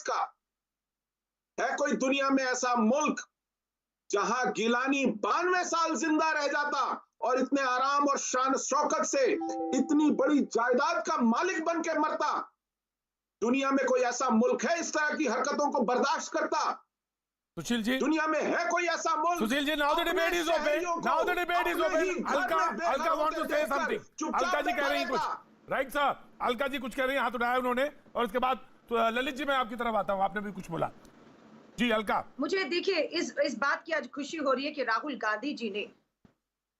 इसका? है कोई दुनिया में ऐसा मुल्क जहां गिलानी 92 साल जिंदा रह जाता और इतने आराम और शान शौकत से इतनी बड़ी जायदाद का मालिक बन के मरता? दुनिया में कोई ऐसा मुल्क है इस तरह की हरकतों को बर्दाश्त करता? सुशील जी, दुनिया में है कोई ऐसा मुल्क? Sushil ji, now the debate is open. Now the debate is open. Alka want to say something. Alka ji कह रही हैं कुछ, राइट सर? अलका जी कुछ कह रही हैं, हाथ उठाया उन्होंने, और उसके बाद तो ललित जी मैं आपकी तरफ आता हूं, आपने भी कुछ बोला जी। अलका, मुझे देखिए इस बात की आज खुशी हो रही है कि राहुल गांधी जी ने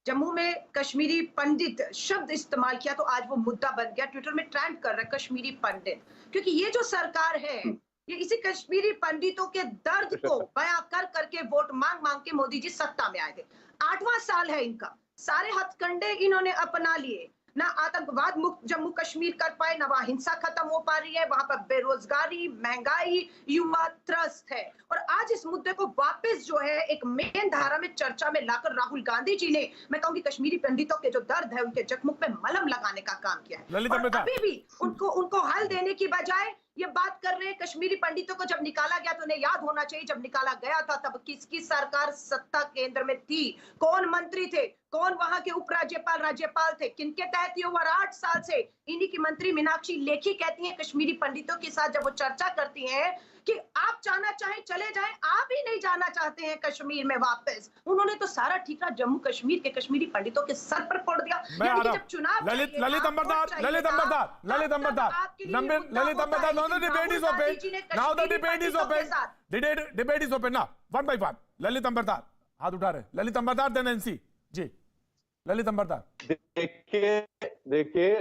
जम्मू में कश्मीरी पंडित शब्द इस्तेमाल किया, तो आज वो मुद्दा बन गया, ट्विटर में ट्रेंड कर रहा है कश्मीरी पंडित। क्योंकि ये जो सरकार है, ये इसी कश्मीरी पंडितों के दर्द को बयां कर करके वोट मांग मांग के मोदी जी सत्ता में आए थे। 8वां साल है इनका, सारे हथकंडे इन्होंने अपना लिए, ना आतंकवाद मुक्त जम्मू कश्मीर कर पाए, ना वहां हिंसा खत्म हो पा रही है, वहां पर बेरोजगारी, महंगाई, युवा त्रस्त है। और आज इस मुद्दे को वापस जो है एक मेन धारा में चर्चा में लाकर राहुल गांधी जी ने, मैं कहूंगी कश्मीरी पंडितों के जो दर्द है उनके जख्मों पे मलहम लगाने का काम किया है। और अभी भी उनको हल देने की बजाय ये बात कर रहे हैं कश्मीरी पंडितों को जब निकाला गया तो उन्हें याद होना चाहिए, जब निकाला गया था तब किसकी सरकार सत्ता केंद्र में थी, कौन मंत्री थे, कौन वहां के उपराज्यपाल राज्यपाल थे, किनके तहत ये ओवर 8 साल से इन्हीं की मंत्री मीनाक्षी लेखी कहती हैं कश्मीरी पंडितों के साथ जब वो चर्चा करती हैं कि आप जाना चाहें चले जाएं, आप ही नहीं जाना चाहते हैं कश्मीर में वापस। उन्होंने तो सारा ठीकरा जम्मू कश्मीर के कश्मीरी पंडितों के सर पर फोड़ दिया। जब चुनाव Lalit Ambardar, now the debate is open. Now the debate is open. Debate is open now. One by one. Lalit Ambardar हाथ उठा रहे, ललित अंबरदार देन एनसी जी। ललित अंबरदार, देखिए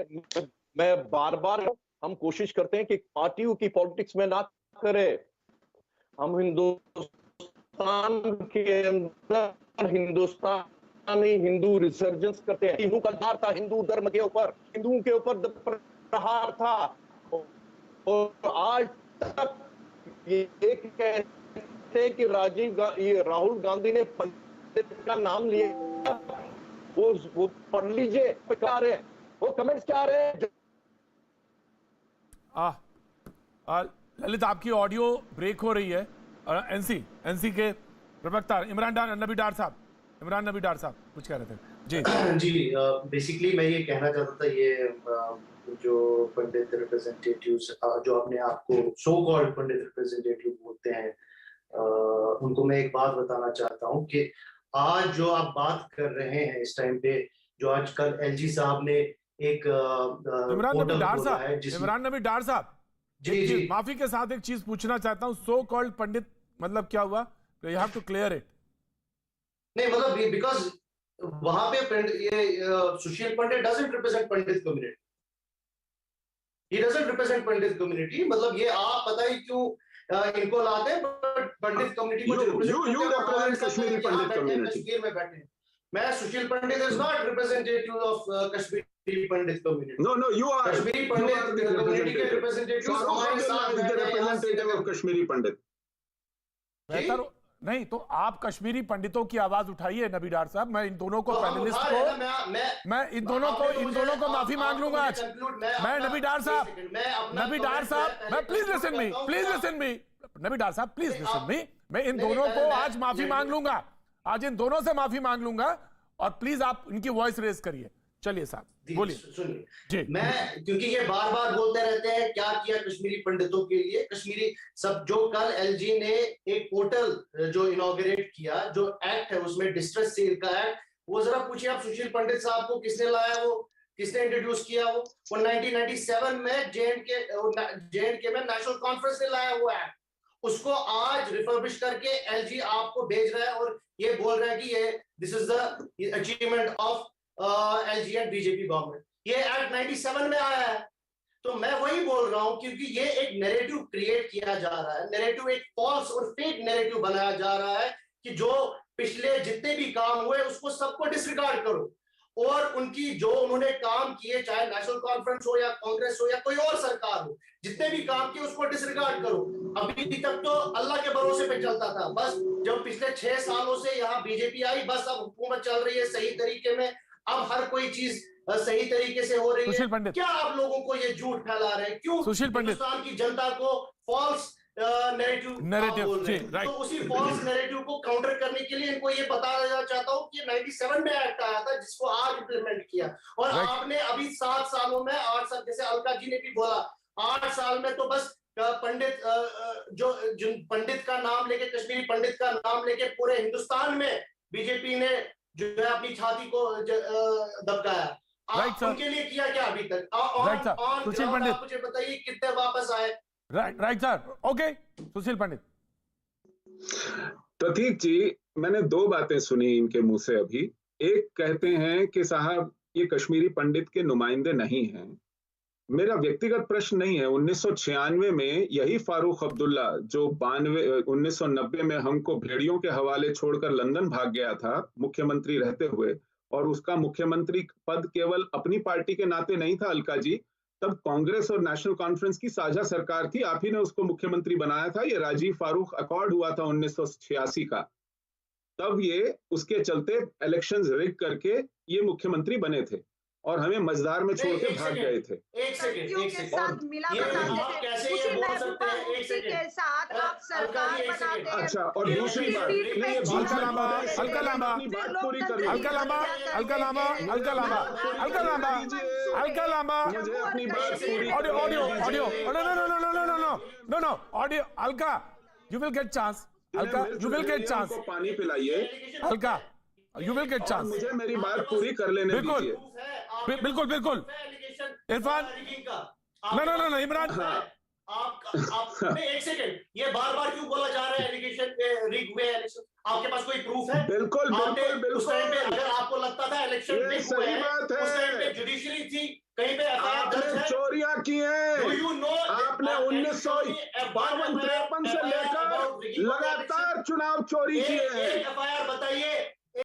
मैं बार बार हम कोशिश करते हैं कि पार्टियों की पॉलिटिक्स में ना करें। हम हिंदुस्तान के अंदर हिंदुस्तानी हिंदू रिसर्जेंस करते हैं। हिंदू का दार था, हिंदू धर्म के ऊपर, हिंदुओं के ऊपर प्रहार था, और आज तक ये कहते हैं कि राहुल गांधी ने पंडित का नाम लिया, वो पढ़ लीजिए क्या रहे, वो कमेंट्स क्या रहे हैं। ललित आपकी ऑडियो ब्रेक हो रही है। एनसी के प्रवक्ता इमरान नबी डार साहब कुछ कह रहे थे जी। बेसिकली मैं ये कहना चाहता था, ये जो पंडित रिप्रेजेंटेटिव्स जो अपने आप को सो कॉल्ड पंडित रिप्रेजेंटेटिव बोलते हैं, उनको मैं एक बात बताना चाहता हूँ कि आज जो आप बात कर रहे हैं इस टाइम पे, जो आजकल एलजी साहब ने एक इमरान नबी डार साहब जी, माफी के साथ एक चीज पूछना चाहता हूं, सो कॉल्ड पंडित मतलब क्या हुआ? You have to clear it. नहीं मतलब बिकॉज वहां पे ये Sushil Pandit doesn't represent Pandit community, he doesn't represent Pandit community. मतलब ये आप पता ही क्यों इनको लाते हैं, पंडित कम्युनिटी को रिप्रेजेंट कश्मीरी पंडित कम्युनिटी कश्मीर में बैठे हैं। मैं Sushil Pandit is not representative of Kashmiri Pandit community. No, you are. Kashmiri Pandit community के रिप्रेजेंटेटिव्स हमारे साथ हैं, रिप्रेजेंटेटिव ऑफ कश्मीरी पंडित। बेहतर नहीं तो आप कश्मीरी पंडितों की आवाज उठाइए नबी डार साहब। मैं इन दोनों को पैनलिस्ट को मैं इन दोनों को माफी मांग लूंगा आज। मैं नबी डार साहब मैं प्लीज लिसन मी नबी डार साहब प्लीज लिसन मी। मैं इन दोनों को आज माफी मांग लूंगा, आज इन दोनों से माफी मांग लूंगा, और प्लीज आप इनकी वॉइस रेज करिए। चलिए साहब बोलिए। सुनिए, मैं क्योंकि ये बार बार बोलते रहते हैं क्या किया कश्मीरी पंडितों के लिए, कश्मीरी सब जो कल एलजी ने एक पोर्टल जो इनॉग्रेट किया, जो एक्ट है उसमें डिस्ट्रेस सेल का एक्ट, वो जरा पूछिए आप सुशील पंडित साहब को किसने लाया, वो किसने इंट्रोड्यूस किया? वो 1997 में जेएंडके में नेशनल कॉन्फ्रेंस ने लाया वो एक्ट। उसको आज रिफर्बिश करके एलजी आपको भेज रहा है और ये बोल रहा है कि ये this is the achievement of LG and BJP government. ये एक्ट 97 में आया है। तो मैं वही बोल रहा हूं, क्योंकि ये एक नैरेटिव क्रिएट किया जा रहा है, नैरेटिव एक फॉल्स और फेक नैरेटिव बनाया जा रहा है कि जो पिछले जितने भी काम हुए उसको सबको डिसरिगार्ड करो, और उनकी जो उन्होंने काम किए, चाहे नेशनल कॉन्फ्रेंस हो या कांग्रेस हो या कोई और सरकार हो, जितने भी काम किए उसको डिसरिगार्ड करो। अभी तक तो अल्लाह के भरोसे पे चलता था, बस जब पिछले 6 सालों से यहाँ बीजेपी आई, बस अब हुकूमत चल रही है सही तरीके में, अब हर कोई चीज सही तरीके से हो रही है। क्या आप लोगों को ये झूठ फैला रहे हैं? क्यों हिंदुस्तान की जनता को फॉल्स नैरेटिव बोल रहे हैं। राइट। तो उसी फॉल्स नैरेटिव को काउंटर करने के लिए इनको ये बताना चाहता हूँ कि 97 में एक्ट आया था जिसको आज इंप्लीमेंट किया, और आपने अभी 7 सालों में 8 साल, जैसे अलका जी ने भी बोला, 8 साल में तो बस पंडित जो पंडित का नाम लेके, कश्मीरी पंडित का नाम लेके पूरे हिंदुस्तान में बीजेपी ने जो है अपनी छाती को दबकाया। उनके लिए किया क्या अभी तक? सुशील पंडित, आप मुझे बताइए कितने वापस आए? Right sir, okay. Sushil Pandit. Prateek ji, मैंने 2 बातें सुनी इनके मुंह से अभी। एक, कहते हैं कि साहब ये कश्मीरी पंडित के नुमाइंदे नहीं हैं। मेरा व्यक्तिगत प्रश्न नहीं है। 1996 में यही फारूक अब्दुल्ला जो 1990 में हमको भेड़ियों के हवाले छोड़कर लंदन भाग गया था मुख्यमंत्री रहते हुए, और उसका मुख्यमंत्री पद केवल अपनी पार्टी के नाते नहीं था अलका जी, तब कांग्रेस और नेशनल कॉन्फ्रेंस की साझा सरकार थी, आप ही ने उसको मुख्यमंत्री बनाया था। ये राजीव फारूक अकॉर्ड हुआ था 1986 का, तब ये उसके चलते इलेक्शंस रिग करके ये मुख्यमंत्री बने थे और हमें मझधार में छोड़ के भाग गए थे। एक सेकंड आप सरकार बनाते हैं। अच्छा, और दूसरी बात, मुझे अपनी बात पूरी audio Alka, you will get chance. Alka, you will get chance. पानी पिलाइए Alka, you will get chance. मुझे मेरी बात पूरी कर लेने दीजिए। बिल्कुल इरफान, नो इमरान, आप एक सेकंड, ये बार-बार क्यों बोला जा रहा है एलिगेशन रिग हुए इलेक्शन? आपके पास कोई प्रूफ है? बिल्कुल उस टाइम पे अगर आपको लगता था इलेक्शन रिग हुए हैं, उस टाइम पे जुडिशरी थी, कहीं पे एफआईआर दर्ज है? चोरियां की हैं। आपने 1952-53 से लेकर लगातार चुनाव चोरी किए हैं। एफआईआर बताइए